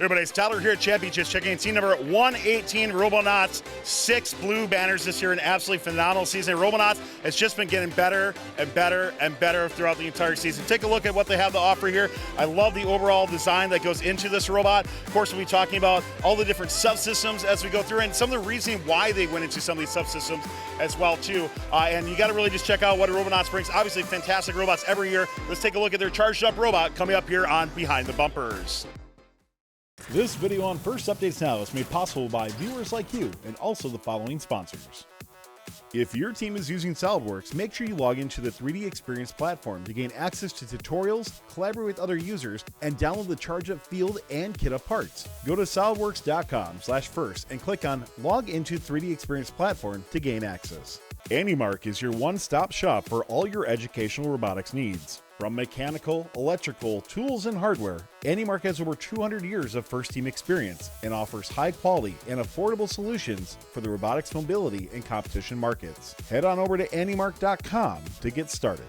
Everybody, it's Tyler here at Championship, checking in team number 118, Robonauts. 6 blue banners this year, an absolutely phenomenal season. Robonauts has just been getting better and better and better throughout the entire season. Take a look at what they have to offer here. I love the overall design that goes into this robot. Of course, we'll be talking about all the different subsystems as we go through, and some of the reasoning why they went into some of these subsystems as well, too. And you got to really just check out what Robonauts brings. Obviously, fantastic robots every year. Let's take a look at their charged up robot coming up here on Behind the Bumpers. This video on First Updates Now is made possible by viewers like you and also the following sponsors. If your team is using SolidWorks, make sure you log into the 3D Experience platform to gain access to tutorials, collaborate with other users, and download the Charge Up field and kit of parts. Go to solidworks.com/first and click on Log into 3D Experience platform to gain access. AndyMark is your one-stop shop for all your educational robotics needs. From mechanical, electrical, tools, and hardware, AndyMark has over 200 years of first team experience and offers high quality and affordable solutions for the robotics mobility and competition markets. Head on over to andymark.com to get started.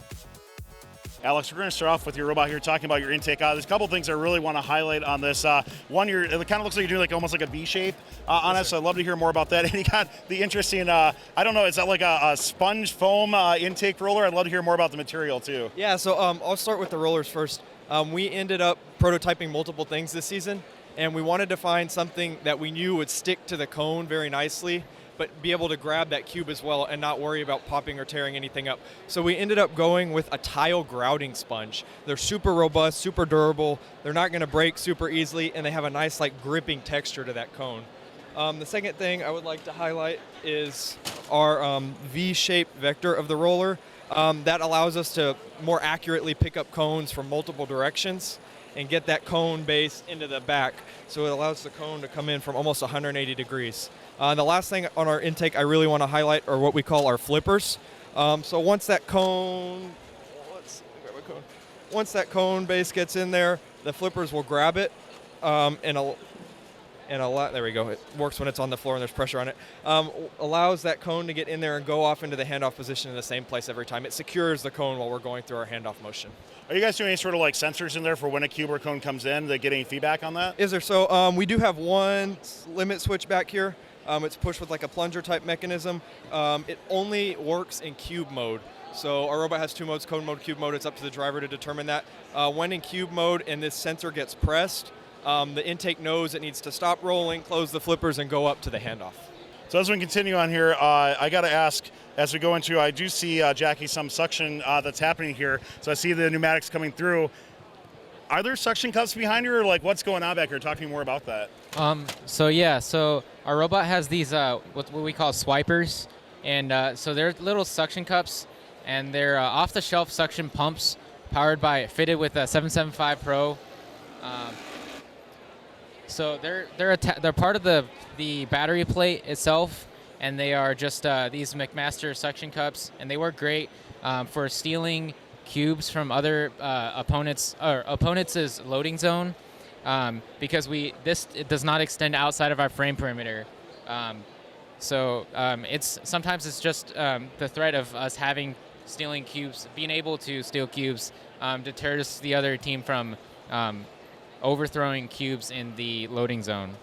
Alex, we're going to start off with your robot here, talking about your intake. There's a couple things I really want to highlight on this. One, it kind of looks like you're doing almost like a V shape on it, so I'd love to hear more about that. And you got the interesting, I don't know, is that like a sponge foam intake roller? I'd love to hear more about the material too. Yeah, so I'll start with the rollers first. We ended up prototyping multiple things this season, and we wanted to find something that we knew would stick to the cone very nicely, but be able to grab that cube as well and not worry about popping or tearing anything up. So we ended up going with a tile grouting sponge. They're super robust, super durable, they're not gonna break super easily, and they have a nice gripping texture to that cone. The second thing I would like to highlight is our V-shaped vector of the roller. That allows us to more accurately pick up cones from multiple directions and get that cone base into the back. So it allows the cone to come in from almost 180 degrees. The last thing on our intake I really want to highlight are what we call our flippers. So once that cone, once that cone base gets in there, the flippers will grab it there we go. It works when it's on the floor and there's pressure on it. Allows that cone to get in there and go off into the handoff position in the same place every time. It secures the cone while we're going through our handoff motion. Are you guys doing any sort of sensors in there for when a cube or cone comes in to get any feedback on that? Is there? So we do have one limit switch back here. It's pushed with a plunger type mechanism. It only works in cube mode. So our robot has 2 modes, cone mode, cube mode. It's up to the driver to determine that. When in cube mode and this sensor gets pressed, the intake knows it needs to stop rolling, close the flippers, and go up to the handoff. So as we continue on here, I got to ask, as we go into, I do see, Jackie, some suction that's happening here. So I see the pneumatics coming through. Are there suction cups behind you, or what's going on back here? Talk to me more about that. So our robot has these what we call swipers, and so they're little suction cups, and they're off-the-shelf suction pumps fitted with a 775 Pro. So they're part of the battery plate itself, and they are just these McMaster suction cups, and they work great for stealing cubes from other opponents' loading zone, because it does not extend outside of our frame perimeter. Sometimes it's just the threat of us stealing cubes, being able to steal cubes, deters the other team from overthrowing cubes in the loading zone.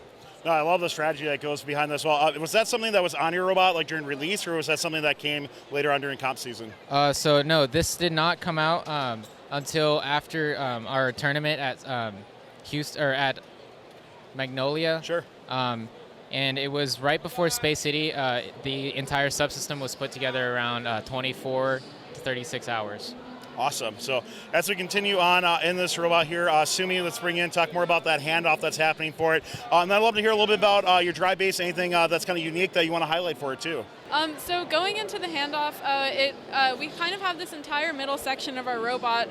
No, I love the strategy that goes behind this. Well, was that something that was on your robot during release, or was that something that came later on during comp season? So no, this did not come out until after our tournament at Houston, or at Magnolia. Sure. And it was right before Space City. The entire subsystem was put together around 24 to 36 hours. Awesome. So as we continue on in this robot here, Sumi, let's bring in, talk more about that handoff that's happening for it. And I'd love to hear a little bit about your drive base, anything that's kind of unique that you want to highlight for it too. So going into the handoff, we kind of have this entire middle section of our robot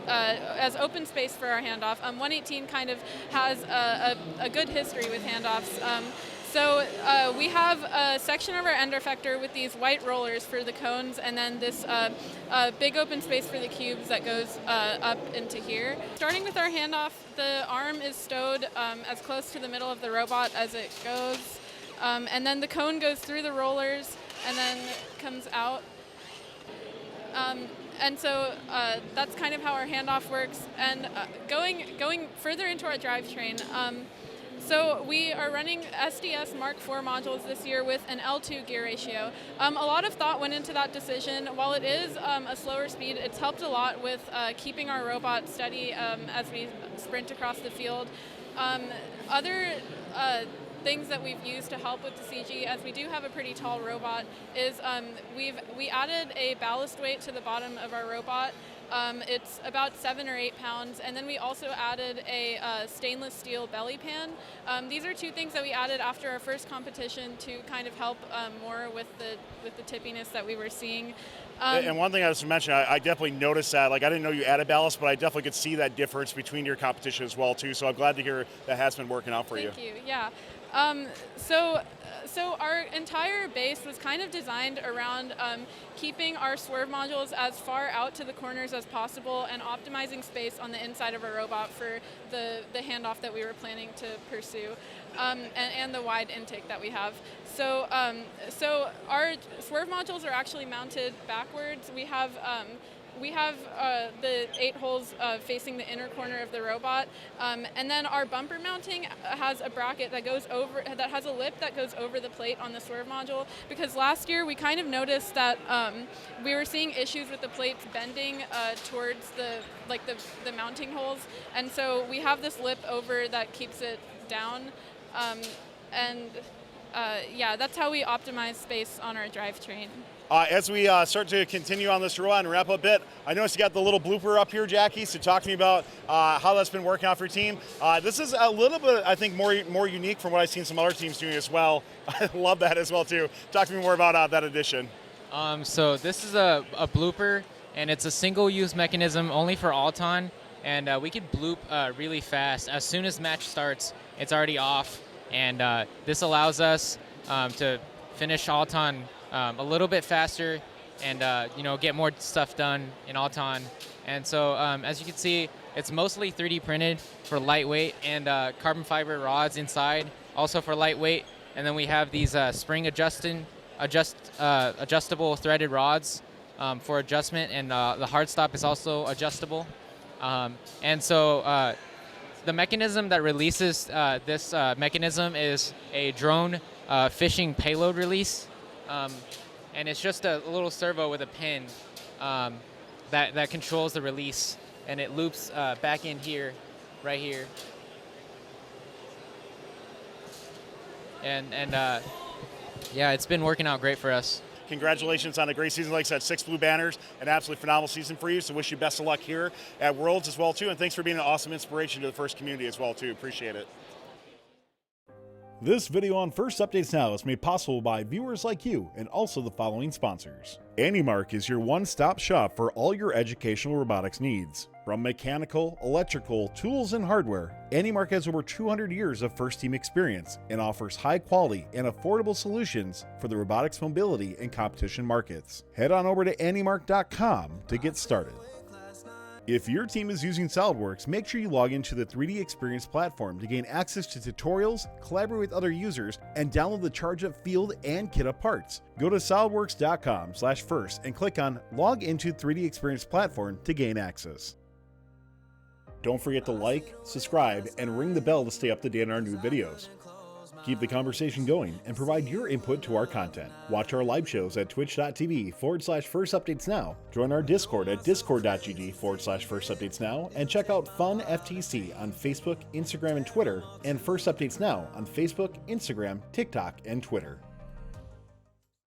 as open space for our handoff. 118 kind of has a good history with handoffs. So we have a section of our end effector with these white rollers for the cones, and then this big open space for the cubes that goes up into here. Starting with our handoff, the arm is stowed as close to the middle of the robot as it goes, and then the cone goes through the rollers and then comes out. And so that's kind of how our handoff works. And going further into our drivetrain, So we are running SDS Mark IV modules this year with an L2 gear ratio. A lot of thought went into that decision. While it is a slower speed, it's helped a lot with keeping our robot steady as we sprint across the field. Other things that we've used to help with the CG, as we do have a pretty tall robot, is we added a ballast weight to the bottom of our robot. It's about 7 or 8 pounds, and then we also added a stainless steel belly pan. These are two things that we added after our first competition to kind of help more with the tippiness that we were seeing. And one thing I was to mention, I definitely noticed that. Like, I didn't know you added ballast, but I definitely could see that difference between your competition as well too. So I'm glad to hear that has been working out for you. Thank you. Yeah. So our entire base was kind of designed around keeping our swerve modules as far out to the corners as possible and optimizing space on the inside of our robot for the handoff that we were planning to pursue, and the wide intake that we have. So our swerve modules are actually mounted backwards. We have the 8 holes facing the inner corner of the robot, and then our bumper mounting has a bracket that goes over, that has a lip that goes over the plate on the swerve module, because last year we kind of noticed that we were seeing issues with the plates bending towards the mounting holes, and so we have this lip over that keeps it down, yeah, that's how we optimize space on our drivetrain. As we start to continue on this robot and wrap up a bit, I noticed you got the little blooper up here, Jackie, so talk to me about how that's been working out for your team. This is a little bit, I think, more unique from what I've seen some other teams doing as well. I love that as well, too. Talk to me more about that addition. So this is a blooper, and it's a single-use mechanism only for Alton, and we can bloop really fast. As soon as match starts, it's already off, and this allows us to finish Alton a little bit faster and get more stuff done in Alton. And so as you can see, it's mostly 3D printed for lightweight, and carbon fiber rods inside also for lightweight. And then we have these spring adjustable threaded rods for adjustment, and the hard stop is also adjustable. And so the mechanism that releases this mechanism is a drone fishing payload release. And it's just a little servo with a pin that controls the release, and it loops back in here, right here. And yeah, it's been working out great for us. Congratulations on a great season. Like I said, 6 blue banners, an absolutely phenomenal season for you. So wish you best of luck here at Worlds as well too, and thanks for being an awesome inspiration to the FIRST community as well too. Appreciate it. This video on First Updates Now is made possible by viewers like you and also the following sponsors. AndyMark is your one-stop shop for all your educational robotics needs. From mechanical, electrical, tools, and hardware, AndyMark has over 200 years of FIRST team experience and offers high-quality and affordable solutions for the robotics mobility and competition markets. Head on over to andymark.com to get started. If your team is using SolidWorks, make sure you log into the 3D Experience platform to gain access to tutorials, collaborate with other users, and download the Charge Up field and kit up parts. Go to solidworks.com/first and click on Log into 3D Experience platform to gain access. Don't forget to like, subscribe, and ring the bell to stay up to date on our new videos. Keep the conversation going and provide your input to our content. Watch our live shows at twitch.tv/firstupdatesnow. Join our Discord at discord.gg/firstupdatesnow, and check out Fun FTC on Facebook, Instagram, and Twitter, and First Updates Now on Facebook, Instagram, TikTok, and Twitter.